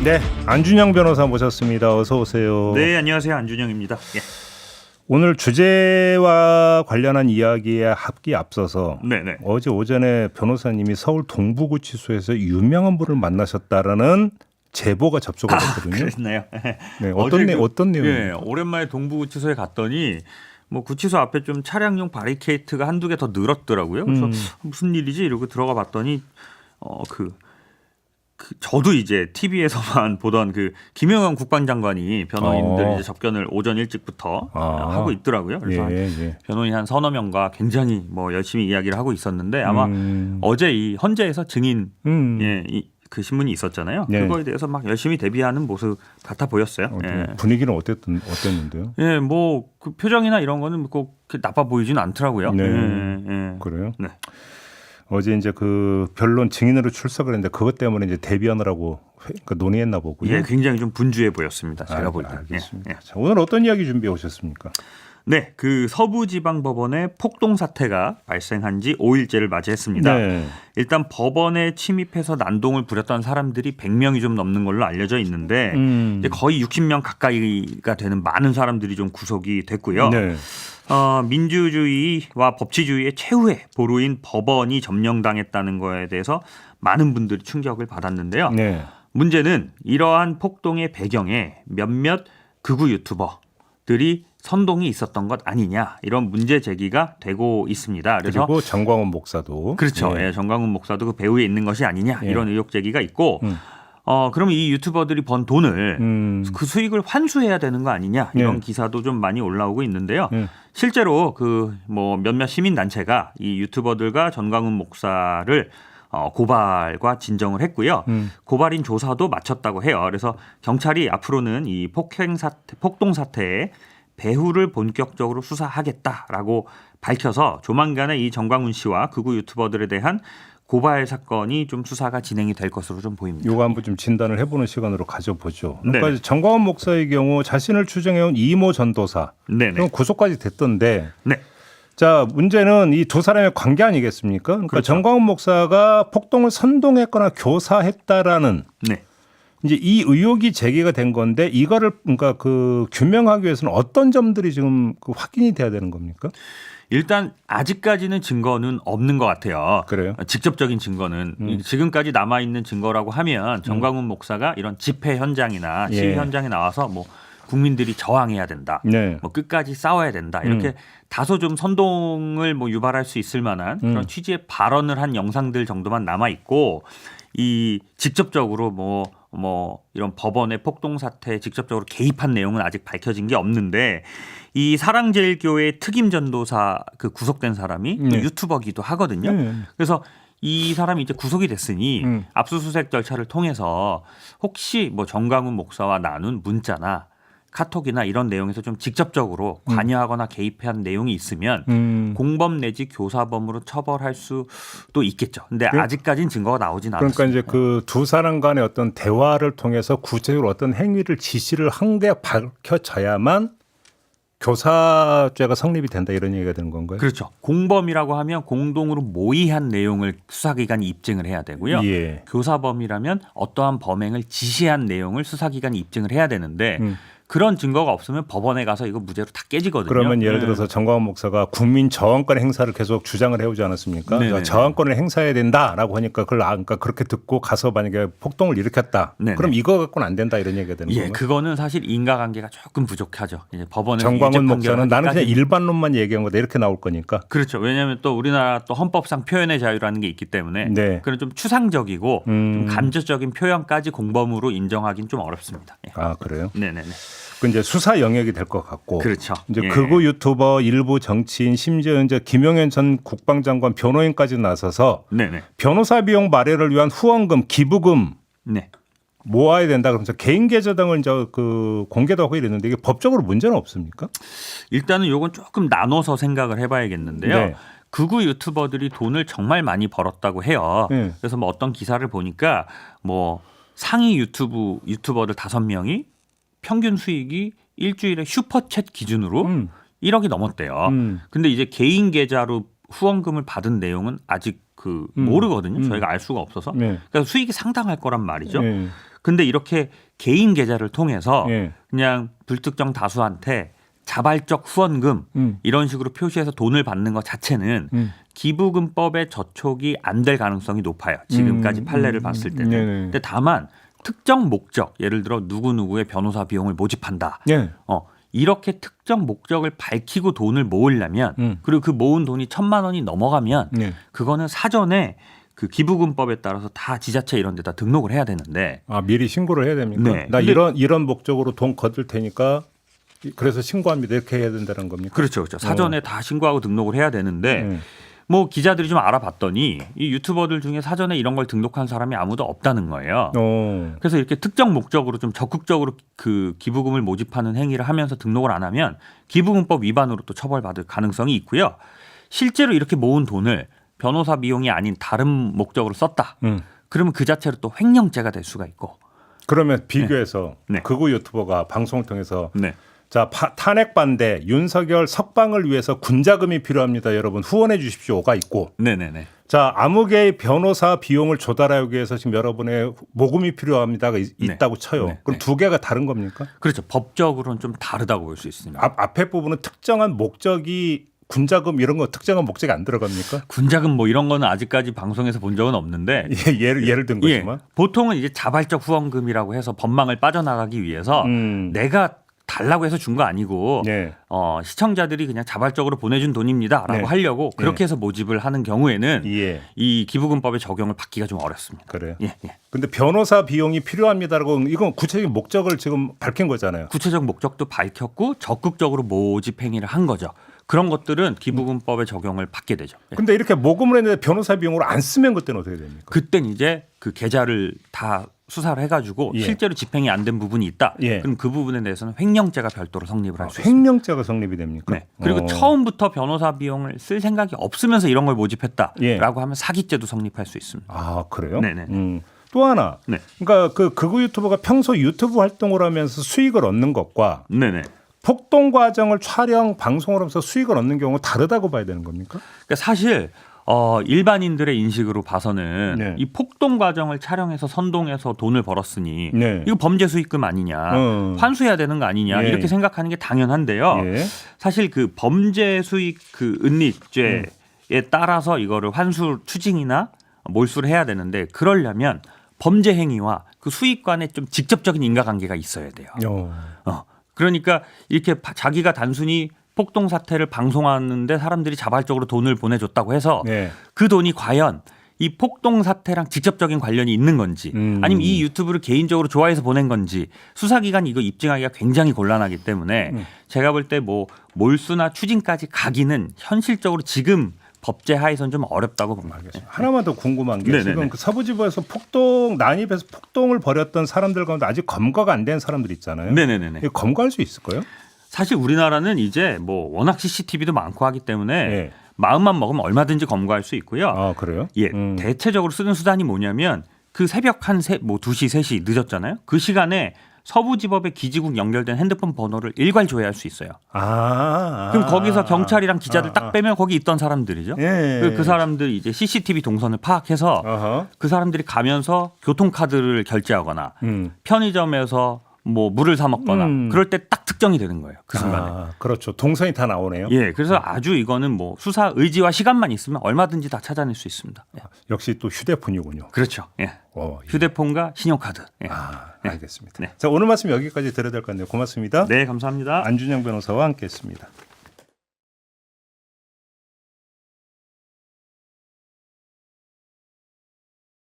네, 안준영 변호사 모셨습니다. 어서 오세요. 네, 안녕하세요. 안준영입니다. 예. 오늘 주제와 관련한 이야기에 합기 앞서서 네네. 어제 오전에 변호사님이 서울 동부구치소에서 유명한 분을 만나셨다라는 제보가 접수가 됐거든요. 그랬나요? 네, 어떤 내용? 예, 오랜만에 동부구치소에 갔더니 뭐 구치소 앞에 좀 차량용 바리케이트가 한두 개 더 늘었더라고요. 그래서 무슨 일이지 이러고 들어가 봤더니 저도 이제 TV에서만 보던 그 김영환 국방장관이 변호인들 이제 접견을 오전 일찍부터 하고 있더라고요. 그래서 변호인 한 서너 명과 굉장히 뭐 열심히 이야기를 하고 있었는데 아마 어제 이 헌재에서 증인 그 신문이 있었잖아요. 네. 그거에 대해서 막 열심히 대비하는 모습 같아 보였어요. 분위기는 어땠는데요? 예, 뭐 그 표정이나 이런 거는 꼭 나빠 보이지는 않더라고요. 네. 예. 그래요? 네. 어제 이제 그 변론 증인으로 출석을 했는데 그것 때문에 이제 대비하느라고 논의했나 보고요. 예, 굉장히 좀 분주해 보였습니다. 제가 볼 때. 알겠습니다. 자, 오늘 어떤 이야기 준비해 오셨습니까? 네, 그 서부지방법원의 폭동 사태가 발생한 지 5일째를 맞이했습니다. 네. 일단 법원에 침입해서 난동을 부렸던 사람들이 100명이 좀 넘는 걸로 알려져 있는데 이제 거의 60명 가까이가 되는 많은 사람들이 좀 구속이 됐고요. 네. 민주주의와 법치주의의 최후의 보루인 법원이 점령당했다는 거에 대해서 많은 분들이 충격을 받았는데요. 네. 문제는 이러한 폭동의 배경에 몇몇 극우 유튜버들이 선동이 있었던 것 아니냐 이런 문제 제기가 되고 있습니다. 그래서 그리고 정광훈 목사도 그렇죠. 네. 예, 정광훈 목사도 그 배후에 있는 것이 아니냐 이런 의혹 제기가 있고 그러면 이 유튜버들이 번 돈을 그 수익을 환수해야 되는 거 아니냐 이런 기사도 좀 많이 올라오고 있는데요. 실제로 그 뭐 몇몇 시민 단체가 이 유튜버들과 정광훈 목사를 고발과 진정을 했고요. 고발인 조사도 마쳤다고 해요. 그래서 경찰이 앞으로는 이 폭동 사태에 배후를 본격적으로 수사하겠다라고 밝혀서 조만간에 이 정광훈 씨와 극우 유튜버들에 대한 고발 사건이 좀 수사가 진행이 될 것으로 좀 보입니다. 이거 한번 좀 진단을 해보는 시간으로 가져보죠. 그러니까 네네. 정광훈 목사의 경우 자신을 추정해온 이모 전도사 그럼 구속까지 됐던데 네. 자 문제는 이 두 사람의 관계 아니겠습니까? 그러니까 그렇죠. 정광훈 목사가 폭동을 선동했거나 교사했다라는 네. 이제 이 의혹이 제기가 된 건데 이거를 그러니까 그 규명하기 위해서는 어떤 점들이 지금 그 확인이 돼야 되는 겁니까? 일단 아직까지는 증거는 없는 것 같아요. 그래요? 직접적인 증거는 지금까지 남아 있는 증거라고 하면 정광훈 목사가 이런 집회 현장이나 시위 현장에 나와서 뭐 국민들이 저항해야 된다. 네. 뭐 끝까지 싸워야 된다. 이렇게 다소 좀 선동을 뭐 유발할 수 있을 만한 그런 취지의 발언을 한 영상들 정도만 남아 있고 이 직접적으로 뭐 이런 법원의 폭동 사태에 직접적으로 개입한 내용은 아직 밝혀진 게 없는데 이 사랑제일교회 특임 전도사 그 구속된 사람이 또 유튜버기도 하거든요. 그래서 이 사람이 이제 구속이 됐으니 압수수색 절차를 통해서 혹시 뭐 정광훈 목사와 나눈 문자나 카톡이나 이런 내용에서 좀 직접적으로 관여하거나 개입한 내용이 있으면 공범 내지 교사범으로 처벌할 수도 있겠죠. 근데 아직까지는 증거가 나오진 않았습니다. 그러니까 이제 그 두 사람 간의 어떤 대화를 통해서 구체적으로 어떤 행위를 지시를 한 게 밝혀져야만 교사죄가 성립이 된다 이런 얘기가 되는 건가요? 그렇죠. 공범이라고 하면 공동으로 모의한 내용을 수사기관이 입증을 해야 되고요. 예. 교사범이라면 어떠한 범행을 지시한 내용을 수사기관이 입증을 해야 되는데 그런 증거가 없으면 법원에 가서 이거 무죄로 다 깨지거든요. 그러면 예를 들어서 정광훈 목사가 국민 저항권 행사를 계속 주장을 해오지 않았습니까? 네네네. 저항권을 행사해야 된다라고 하니까 그걸 그러니까 그렇게 듣고 가서 만약에 폭동을 일으켰다. 네네. 그럼 이거 갖고는 안 된다 이런 얘기가 되는 예, 거예요. 그거는 사실 인과관계가 조금 부족하죠. 이제 법원은 정광훈 목사는 나는 그냥 일반론만 얘기한 거다 이렇게 나올 거니까. 그렇죠. 왜냐하면 또 우리나라 또 헌법상 표현의 자유라는 게 있기 때문에 네. 그런 좀 추상적이고 좀 감정적인 표현까지 공범으로 인정하기는 좀 어렵습니다. 예. 아 그래요? 네네네. 그 이제 수사 영역이 될 것 같고. 그렇죠. 이제 예. 극우 유튜버 일부 정치인 심지어 이제 김용현 전 국방장관 변호인까지 나서서 네네. 변호사 비용 마련을 위한 후원금, 기부금 네. 모아야 된다. 그러면서 개인 계좌 등을 이제 그 공개도 하고 이랬는데 이게 법적으로 문제는 없습니까? 일단은 요건 조금 나눠서 생각을 해봐야겠는데요. 네. 극우 유튜버들이 돈을 정말 많이 벌었다고 해요. 네. 그래서 뭐 어떤 기사를 보니까 뭐 상위 유튜버들 5명이 평균 수익이 일주일에 슈퍼챗 기준으로 1억이 넘었대요. 근데 이제 개인 계좌로 후원금을 받은 내용은 아직 모르거든요. 저희가 알 수가 없어서. 네. 그러니까 수익이 상당할 거란 말이죠. 네. 근데 이렇게 개인 계좌를 통해서 예. 그냥 불특정 다수한테 자발적 후원금 이런 식으로 표시해서 돈을 받는 것 자체는 기부금법의 저촉이 안 될 가능성이 높아요. 지금까지 판례를 봤을 때는. 네네. 근데 다만 특정 목적, 예를 들어 누구누구의 변호사 비용을 모집한다. 예. 이렇게 특정 목적을 밝히고 돈을 모으려면 그리고 그 모은 돈이 1,000만 원이 넘어가면 예. 그거는 사전에 그 기부금법에 따라서 다 지자체 이런 데다 등록을 해야 되는데 아, 미리 신고를 해야 됩니까? 네. 나 근데- 이런 목적으로 돈 거둘 테니까 그래서 신고합니다. 이렇게 해야 된다는 겁니까? 그렇죠. 사전에 다 신고하고 등록을 해야 되는데 뭐 기자들이 좀 알아봤더니 이 유튜버들 중에 사전에 이런 걸 등록한 사람이 아무도 없다는 거예요. 그래서 이렇게 특정 목적으로 좀 적극적으로 그 기부금을 모집하는 행위를 하면서 등록을 안 하면 기부금법 위반으로 또 처벌받을 가능성이 있고요. 실제로 이렇게 모은 돈을 변호사 비용이 아닌 다른 목적으로 썼다. 그러면 그 자체로 또 횡령죄가 될 수가 있고. 그러면 비교해서 네. 극우 유튜버가 방송을 통해서 네. 자 탄핵 반대 윤석열 석방을 위해서 군자금이 필요합니다. 여러분 후원해 주십시오가 있고 네네네. 자 아무개의 변호사 비용을 조달하기 위해서 지금 여러분의 모금이 필요합니다가 있다고 쳐요. 네. 그럼 두 개가 다른 겁니까? 그렇죠. 법적으로는 좀 다르다고 볼 수 있습니다. 앞에 부분은 특정한 목적이 군자금 이런 거 특정한 목적이 안 들어갑니까? 군자금 뭐 이런 거는 아직까지 방송에서 본 적은 없는데 예를 든 예, 거지만 보통은 이제 자발적 후원금이라고 해서 법망을 빠져나가기 위해서 내가 달라고 해서 준 거 아니고 예. 시청자들이 그냥 자발적으로 보내준 돈입니다라고 네. 하려고 그렇게 해서 모집을 하는 경우에는 예. 이 기부금법의 적용을 받기가 좀 어렵습니다. 그래요. 예, 예. 근데 변호사 비용이 필요합니다라고 이건 구체적인 목적을 지금 밝힌 거잖아요. 구체적 목적도 밝혔고 적극적으로 모집 행위를 한 거죠. 그런 것들은 기부금법의 적용을 받게 되죠. 예. 근데 이렇게 모금을 했는데 변호사 비용으로 안 쓰면 그때는 어떻게 됩니까? 그땐 이제 그 계좌를 다 수사를 해가지고 예. 실제로 집행이 안 된 부분이 있다. 예. 그럼 그 부분에 대해서는 횡령죄가 별도로 성립을 할 수 있습니다. 횡령죄가 성립이 됩니까? 네. 그리고 처음부터 변호사 비용을 쓸 생각이 없으면서 이런 걸 모집했다라고 예. 하면 사기죄도 성립할 수 있습니다. 아 그래요? 네네. 또 하나, 네. 그러니까 그 극우 유튜버가 평소 유튜브 활동을 하면서 수익을 얻는 것과 네네. 폭동 과정을 촬영 방송을 하면서 수익을 얻는 경우가 다르다고 봐야 되는 겁니까? 그러니까 사실 일반인들의 인식으로 봐서는 네. 이 폭동 과정을 촬영해서 선동해서 돈을 벌었으니 네. 이거 범죄 수익금 아니냐, 환수해야 되는 거 아니냐 예. 이렇게 생각하는 게 당연한데요. 예. 사실 그 범죄 수익 그 은닉죄에 따라서 이거를 환수 추징이나 몰수를 해야 되는데 그러려면 범죄 행위와 그 수익 간에 좀 직접적인 인과관계가 있어야 돼요. 그러니까 이렇게 자기가 단순히 폭동 사태를 방송하는데 사람들이 자발적으로 돈을 보내줬다고 해서 네. 그 돈이 과연 이 폭동 사태랑 직접적인 관련이 있는 건지 아니면 이 유튜브를 개인적으로 좋아해서 보낸 건지 수사기관이 이거 입증하기가 굉장히 곤란하기 때문에 제가 볼 때 뭐 몰수나 추징까지 가기는 현실적으로 지금 법제 하에서는 좀 어렵다고 봅니다. 하나만 더 궁금한 게 네네네. 지금 그 서부지법에서 난입해서 폭동을 벌였던 사람들 가운데 아직 검거가 안 된 사람들 있잖아요. 네네네. 이거 검거할 수 있을까요? 사실 우리나라는 이제 뭐 워낙 CCTV도 많고 하기 때문에 네. 마음만 먹으면 얼마든지 검거할 수 있고요. 아 그래요? 예, 대체적으로 쓰는 수단이 뭐냐면 그 새벽 한 2시, 3시 늦었잖아요. 그 시간에 서부지법에 기지국 연결된 핸드폰 번호를 일괄 조회할 수 있어요. 그럼 거기서 경찰이랑 기자들 딱 빼면 거기 있던 사람들이죠. 예. 그 사람들 이제 CCTV 동선을 파악해서 어허. 그 사람들이 가면서 교통카드를 결제하거나 편의점에서 뭐 물을 사 먹거나 그럴 때 딱 특정이 되는 거예요. 그 순간에. 그렇죠. 동선이 다 나오네요. 예, 그래서 아주 이거는 뭐 수사 의지와 시간만 있으면 얼마든지 다 찾아낼 수 있습니다. 예. 역시 또 휴대폰이군요. 그렇죠. 예. 휴대폰과 신용카드. 예. 알겠습니다. 네. 자 오늘 말씀 여기까지 드려야 될 것 같네요. 고맙습니다. 네, 감사합니다. 안준영 변호사와 함께했습니다.